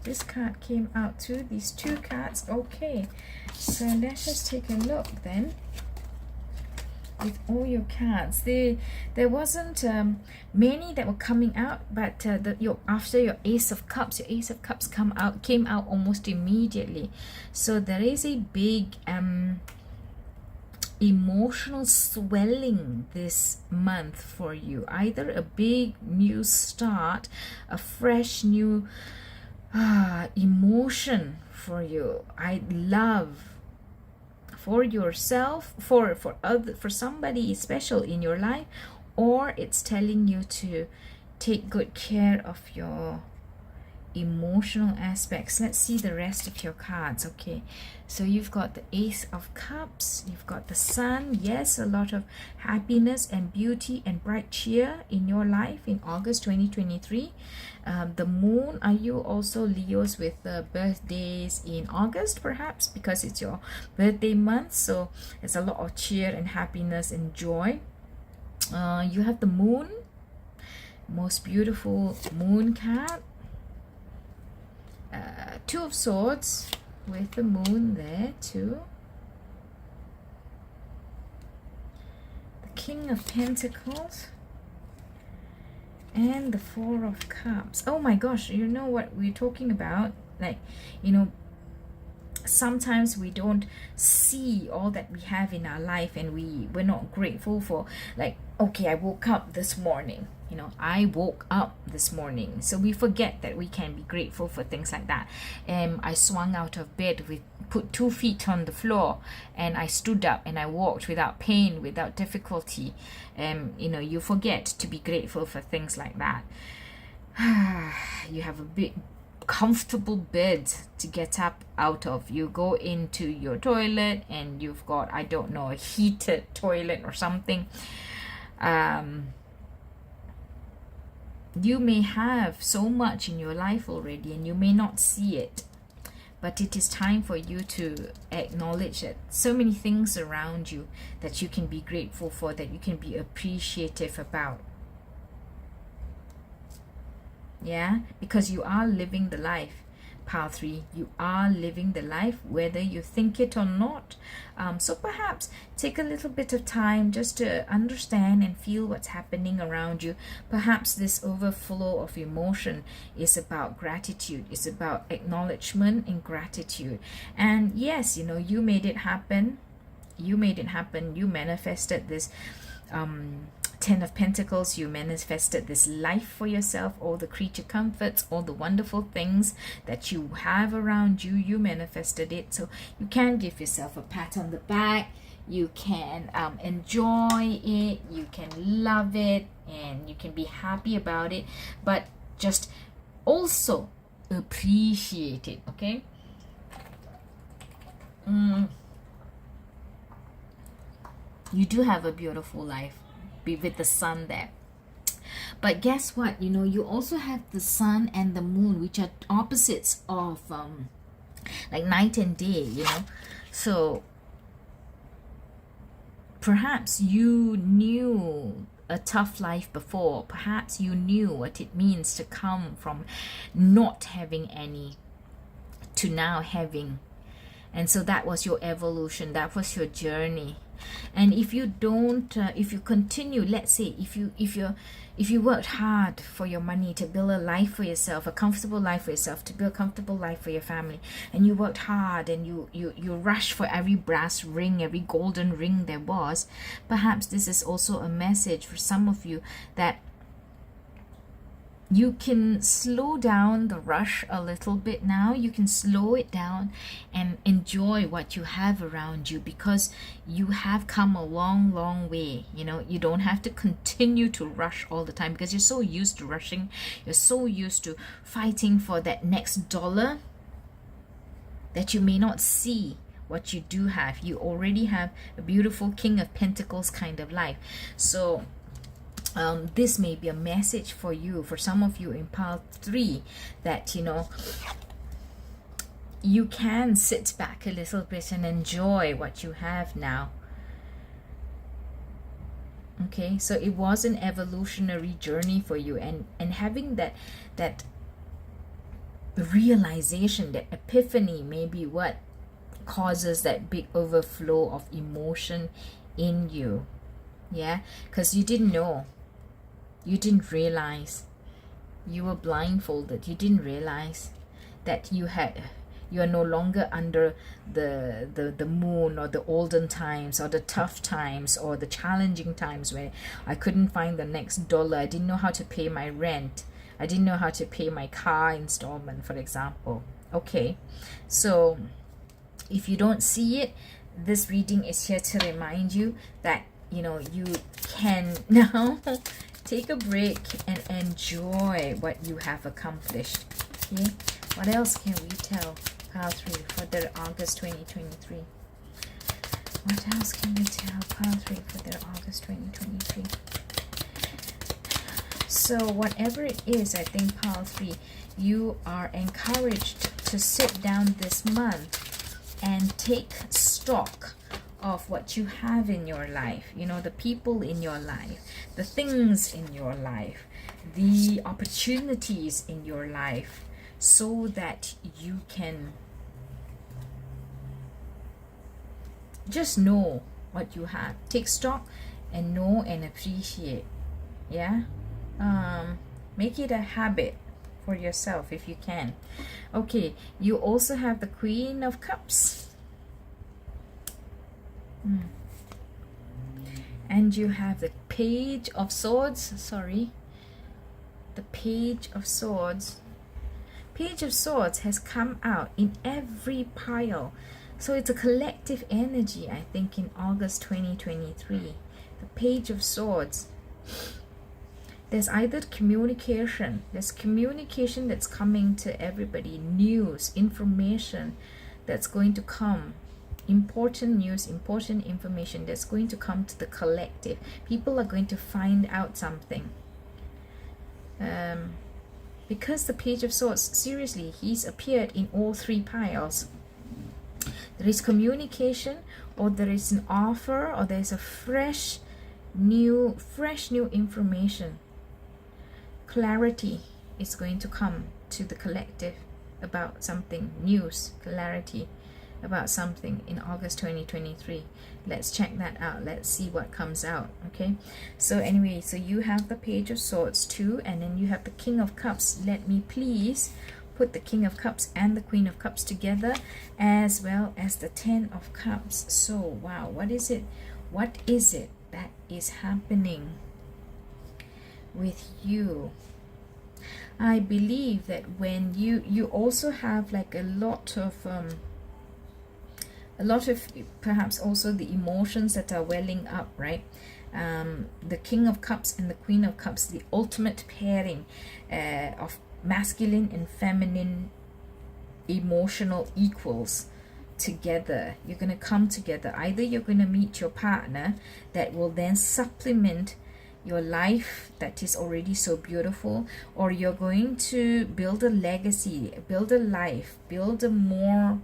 This card came out too, these two cards. Okay, so let's just take a look then with all your cards. There wasn't many that were coming out, but after your Ace of Cups, your Ace of Cups came out almost immediately. So there is a big emotional swelling this month for you. Either a big new start, a fresh new emotion for you. I love for yourself, for somebody special in your life, or it's telling you to take good care of your emotional aspects. Let's see the rest of your cards. Okay, so you've got the Ace of Cups, you've got the Sun. Yes, a lot of happiness and beauty and bright cheer in your life in August 2023. The Moon, are you also Leos with birthdays in August, perhaps because it's your birthday month? So there's a lot of cheer and happiness and joy. You have the Moon, most beautiful Moon card. Two of Swords with the Moon there too. King of Pentacles and the Four of Cups. Oh my gosh, you know what we're talking about? Like, you know, sometimes we don't see all that we have in our life, and we're not grateful for, like, okay, I woke up this morning, you know, I woke up this morning. So we forget that we can be grateful for things like that. I swung out of bed with put 2 feet on the floor, and I stood up and I walked without pain, without difficulty. You know, you forget to be grateful for things like that. You have a big comfortable bed to get up out of. You go into your toilet and you've got, I don't know, a heated toilet or something. You may have so much in your life already and you may not see it, but it is time for you to acknowledge that so many things around you that you can be grateful for, that you can be appreciative about. Yeah, because you are living the life. Pile 3, you are living the life whether you think it or not. So perhaps take a little bit of time just to understand and feel what's happening around you. Perhaps this overflow of emotion is about gratitude, it's about acknowledgement and gratitude. And yes, you know, you made it happen. You made it happen. You manifested this 10 of Pentacles. You manifested this life for yourself, all the creature comforts, all the wonderful things that you have around you. You manifested it. So you can give yourself a pat on the back. You can enjoy it. You can love it. And you can be happy about it. But just also appreciate it. Okay? You do have a beautiful life with the sun there. But guess what? You know, you also have the sun and the moon, which are opposites of like night and day, you know. So perhaps you knew a tough life before. Perhaps you knew what it means to come from not having any to now having. And so that was your evolution, that was your journey. And if you don't, if you continue, let's say, if you worked hard for your money to build a life for yourself, a comfortable life for yourself, to build a comfortable life for your family, and you worked hard and you rushed for every brass ring, every golden ring there was, perhaps this is also a message for some of you that you can slow down the rush a little bit now. You can slow it down and enjoy what you have around you, because you have come a long, long way. You know, you don't have to continue to rush all the time because you're so used to rushing. You're so used to fighting for that next dollar that you may not see what you do have. You already have a beautiful King of Pentacles kind of life. So this may be a message for you, for some of you in pile 3, that, you know, you can sit back a little bit and enjoy what you have now. Okay, so it was an evolutionary journey for you, and having that realization, that epiphany, may be what causes that big overflow of emotion in you. Yeah, because you didn't know. You didn't realize. You were blindfolded. You didn't realize that you are no longer under the moon, or the olden times, or the tough times, or the challenging times where I couldn't find the next dollar. I didn't know how to pay my rent. I didn't know how to pay my car installment, for example. Okay, so if you don't see it, this reading is here to remind you that, you know, you can now take a break and enjoy what you have accomplished. Okay, what else can we tell pile 3 for their August 2023? What else can we tell pile 3 for their August 2023? So whatever it is, I think pile 3, you are encouraged to sit down this month and take stock of what you have in your life, you know, the people in your life, the things in your life, the opportunities in your life, so that you can just know what you have. Take stock and know and appreciate. Yeah, make it a habit for yourself if you can. Okay, you also have the Queen of Cups. And you have the Page of Swords. Sorry, the Page of Swords. Page of Swords has come out in every pile. So it's a collective energy, I think, in August 2023. The Page of Swords. There's either communication. There's communication that's coming to everybody. News, information that's going to come. Important news, important information that's going to come to the collective. People are going to find out something. Because the Page of Swords, seriously, he's appeared in all three piles. There is communication, or there is an offer, or there's a fresh new information. Clarity is going to come to the collective about something. News, clarity about something in August 2023. Let's check that out. Let's see what comes out. Okay, so anyway, so you have the Page of Swords too, and then you have the King of Cups. Let me please put the King of Cups and the Queen of Cups together, as well as the Ten of Cups. So wow, what is it that is happening with you? I believe that when you also have like a lot of perhaps also the emotions that are welling up, right? The King of Cups and the Queen of Cups, the ultimate pairing of masculine and feminine emotional equals together. You're going to come together. Either you're going to meet your partner that will then supplement your life that is already so beautiful, or you're going to build a legacy, build a life, build a more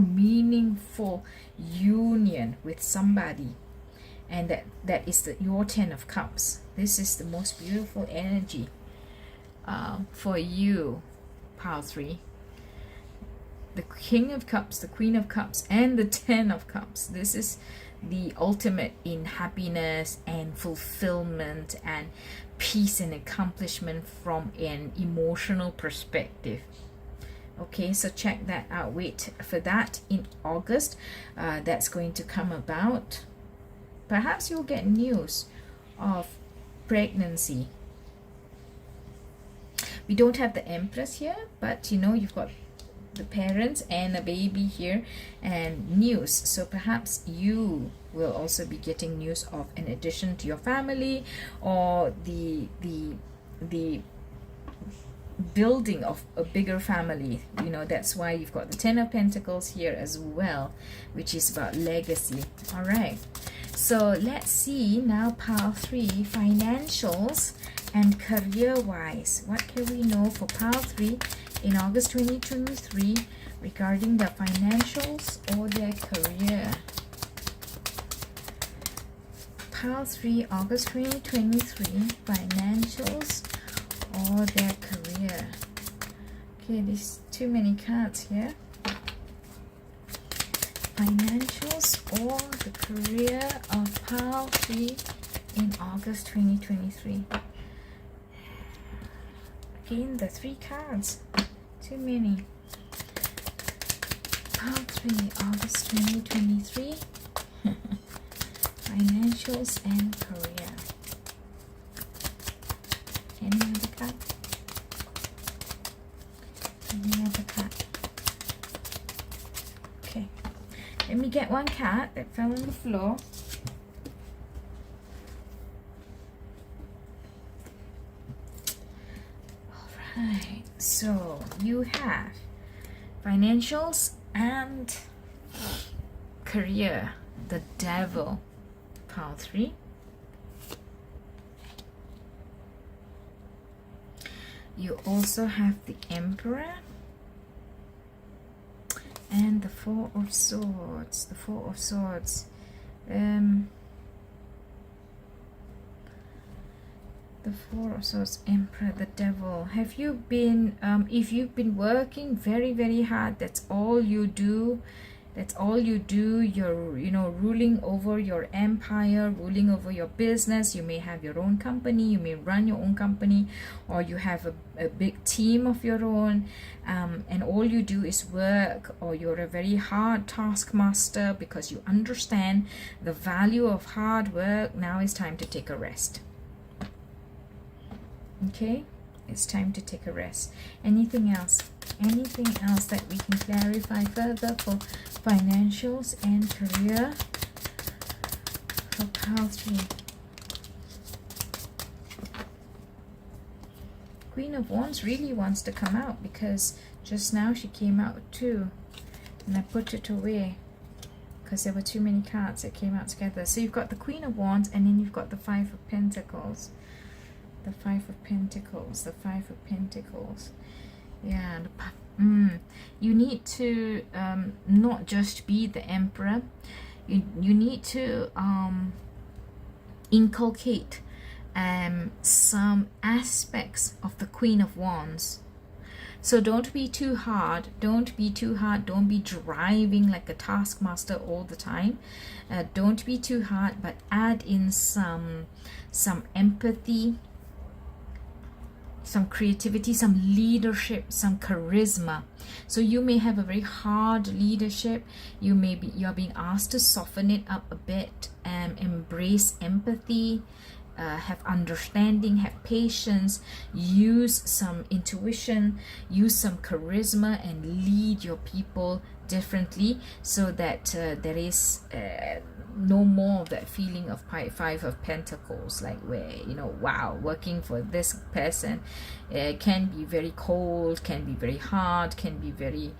meaningful union with somebody, and that is your Ten of Cups. This is the most beautiful energy for you, pile 3. The King of Cups, the Queen of Cups, and the Ten of Cups. This is the ultimate in happiness and fulfillment and peace and accomplishment from an emotional perspective. Okay, so check that out. Wait for that in August. That's going to come about. Perhaps you'll get news of pregnancy. We don't have the Empress here, but you know, you've got the parents and a baby here and news. So perhaps you will also be getting news of an addition to your family, or the building of a bigger family. You know, that's why you've got the Ten of Pentacles here as well, which is about legacy. All right, so let's see now, pile 3, financials and career wise. What can we know for pile 3 in August 2023 regarding their financials or their career? Pile 3, August 2023, financials or their career. Okay, there's too many cards here. Financials or the career of pile 3 in August 2023. Again, the 3 cards. Too many. Pile 3, August 2023. Financials and career. Any other card? Any other card? Okay. Let me get one card that fell on the floor. Alright, so you have financials and career. The Devil, pile 3. You also have the Emperor and the Four of Swords. The Four of Swords. The Four of Swords, Emperor, the Devil. Have you been, if you've been working very, very hard, that's all you do, That's all you do. You're, you know, ruling over your empire, ruling over your business. You may have your own company, you may run your own company, or you have a big team of your own, and all you do is work, or you're a very hard taskmaster because you understand the value of hard work. Now it's time to take a rest. Okay, it's time to take a rest. Anything else? Anything else that we can clarify further for financials and career for pile 3? Queen of Wands really wants to come out, because just now she came out too, and I put it away because there were too many cards that came out together. So you've got the Queen of Wands, and then you've got the Five of Pentacles. The Five of Pentacles, the Five of Pentacles. Yeah, you need to not just be the Emperor. You need to inculcate some aspects of the Queen of Wands. So don't be too hard. Don't be too hard. Don't be driving like a taskmaster all the time. Don't be too hard, but add in some empathy, some creativity, some leadership, some charisma. So you may have a very hard leadership. You're being asked to soften it up a bit, embrace empathy, have understanding, have patience, use some intuition, use some charisma, and lead your people differently, so that there is no more of that feeling of Five of Pentacles, like where, you know, wow, working for this person can be very cold, can be very hard, can be very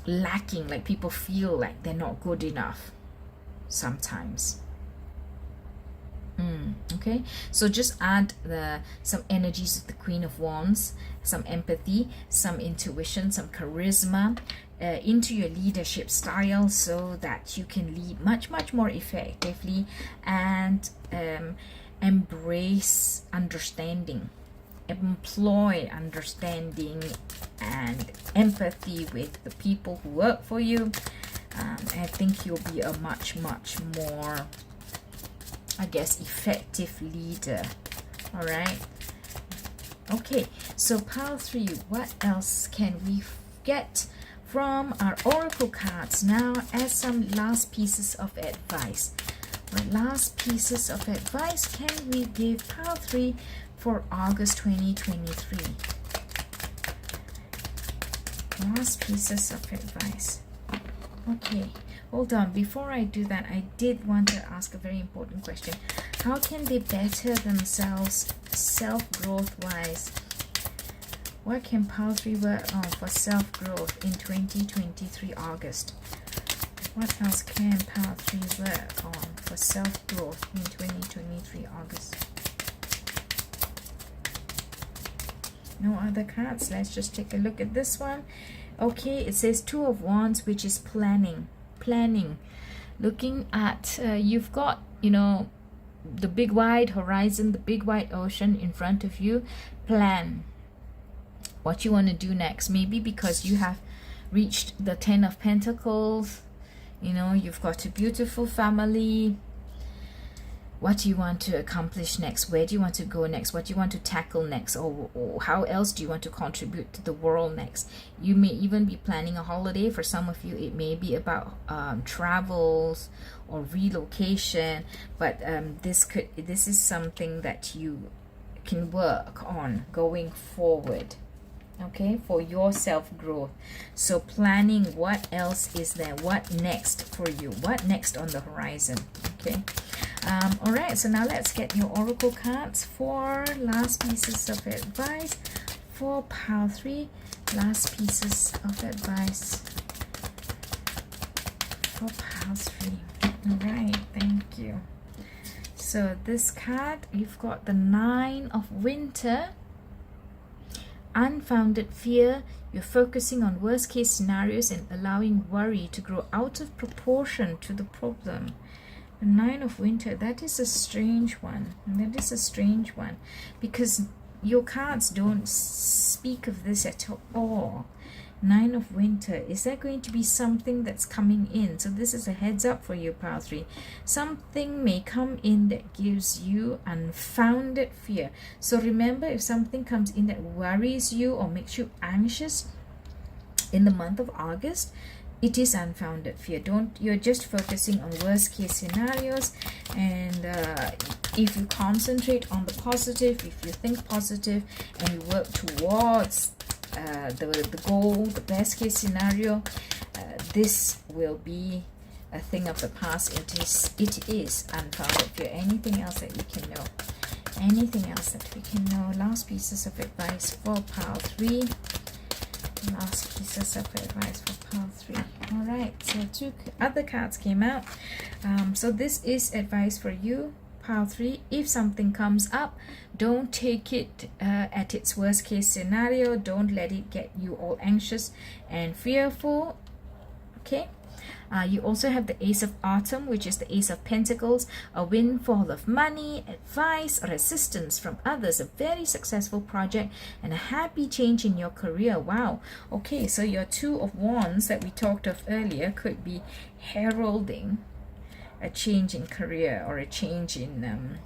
lacking, like people feel like they're not good enough sometimes. Okay, so just add some energies of the Queen of Wands, some empathy, some intuition, some charisma into your leadership style, so that you can lead much more effectively, and embrace understanding, employ understanding and empathy with the people who work for you. I think you'll be a much more, I guess, effective leader. All right. Okay, so pile 3, what else can we get from our oracle cards now as some last pieces of advice? What last pieces of advice can we give pile 3 for August 2023? Last pieces of advice. Okay, hold on. Before I do that, I did want to ask a very important question. How can they better themselves self-growth wise? What can pile 3 work on for self-growth in 2023 August? What else can pile 3 work on for self-growth in 2023 August? No other cards. Let's just take a look at this one. Okay, it says Two of Wands, which is planning. Looking at, you've got, you know, the big wide horizon, the big wide ocean in front of you. Plan what you want to do next. Maybe because you have reached the 10 of Pentacles, you know, you've got a beautiful family. What do you want to accomplish next? Where do you want to go next? What do you want to tackle next? Or how else do you want to contribute to the world next? You may even be planning a holiday. For some of you, it may be about travels or relocation. But this is something that you can work on going forward. Okay, for your self-growth. So planning, what else is there? What next for you? What next on the horizon? Okay. All right, so now let's get your oracle cards for last pieces of advice for pile 3. Last pieces of advice for pile 3. All right, thank you. So this card, you've got the 9 of Winter. Unfounded fear. You're focusing on worst case scenarios and allowing worry to grow out of proportion to the problem. The 9 of Winter, that is a strange one. That is a strange one, because your cards don't speak of this at all. Nine of Winter. Is there going to be something that's coming in? So this is a heads up for you, pile 3. Something may come in that gives you unfounded fear. So remember, if something comes in that worries you or makes you anxious in the month of August, it is unfounded fear. You're just focusing on worst case scenarios, and if you concentrate on the positive, if you think positive and you work towards the goal, the best case scenario, this will be a thing of the past. It is unfounded fear. Anything else that you can know? Anything else that we can know? Last pieces of advice for pile 3. Last pieces of advice for pile 3. All right, so 2 other cards came out. So this is advice for you, pile 3. If something comes up, don't take it at its worst case scenario. Don't let it get you all anxious and fearful. Okay. You also have the Ace of Autumn, which is the Ace of Pentacles, a windfall of money, advice, or assistance from others, a very successful project, and a happy change in your career. Wow. Okay, so your 2 of Wands that we talked of earlier could be heralding a change in career or a change in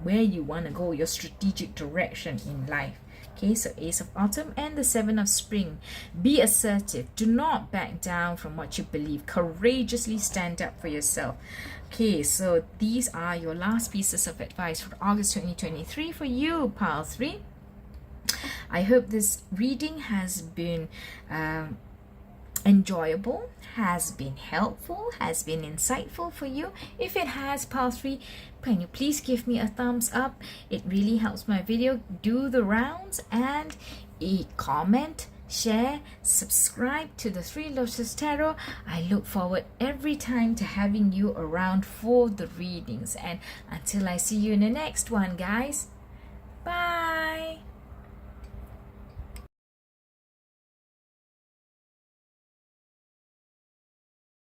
where you want to go, your strategic direction in life. Okay, so Ace of Autumn and the 7 of Spring. Be assertive. Do not back down from what you believe. Courageously stand up for yourself. Okay, so these are your last pieces of advice for August 2023 for you, pile 3. I hope this reading has been enjoyable, has been helpful, has been insightful for you. If it has, pile 3, can you please give me a thumbs up? It really helps my video do the rounds. And a comment, share, subscribe to the 3 Lotus Tarot. I look forward every time to having you around for the readings. And until I see you in the next one, guys, bye.